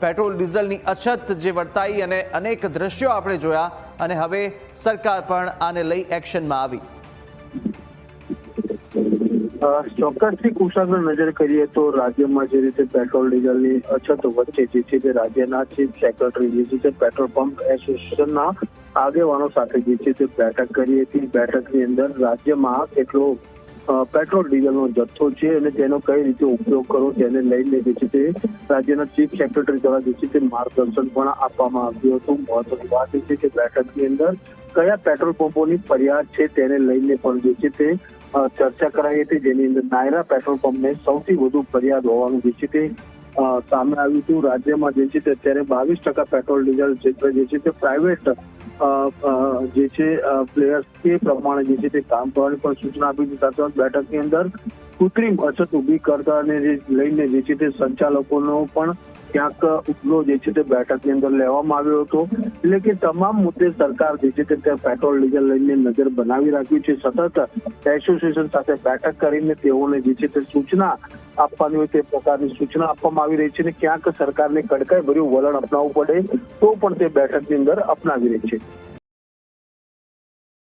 Petrol ડીઝલની અછત જે વર્તાઈ અને અનેક દ્રશ્યો આપણે જોયા અને હવે સરકાર પણ આને લઈ એક્શનમાં આવી। ચોક્કસથી કુશાગ્ર નજર કરીએ તો રાજ્યમાં જે રીતે પેટ્રોલ ડીઝલની અછત વચ્ચે જે છે તે રાજ્યના ચીફ સેક્રેટરી જે છે પેટ્રોલ પંપ એસોસિએશનના આગેવાનો સાથે જે છે તે બેઠક કરી હતી। બેઠકની અંદર રાજ્યમાં કેટલો પેટ્રોલ ડીઝલનો જથ્થો છે અને તેનો કઈ રીતે ઉપયોગ કરવો તેને લઈને જે છે તે રાજ્યના ચીફ સેક્રેટરી દ્વારા જે છે તે માર્ગદર્શન પણ આપવામાં આવ્યું હતું। મહત્વની વાત એ છે કે બેઠકની અંદર કયા પેટ્રોલ પંપોની ફરિયાદ છે તેને લઈને પણ જે છે તે ચર્ચા કરાઈ હતી, જેની અંદર નાયરા પેટ્રોલ પંપને સૌથી વધુ ફરિયાદ હોવાનું જે છે તે સામે આવ્યું હતું। રાજ્યમાં જે છે તે અત્યારે 22% પેટ્રોલ ડીઝલ ક્ષેત્ર જે છે તે પ્રાઇવેટ જે છે પ્લેયર્સ તે પ્રમાણે જે છે તે કામ કરવાની પણ સૂચના આપી હતી। સાથે બેઠકની અંદર કૃત્રિમ અછત ઊભી કરતા અને લઈને જે છે તે સંચાલકોનો પણ ક્યાંક ઉપલો જે છે તે બેઠકની અંદર લેવામાં આવ્યો હતો। એટલે કે તમામ મુદ્દે સરકાર જે છે તે પેટ્રોલ ડીઝલ લઈને નજર બનાવી રાખ્યું છે। સતત એસોસિએશન સાથે બેઠક કરીને તેઓને જે છે તે સૂચના આપવાની હોય તે પ્રકારની સૂચના આપવામાં આવી રહી છે અને ક્યાંક સરકારને કડકાઈ ભર્યું વલણ અપનાવવું પડે તો પણ તે બેઠકની અંદર અપનાવી રહી છે।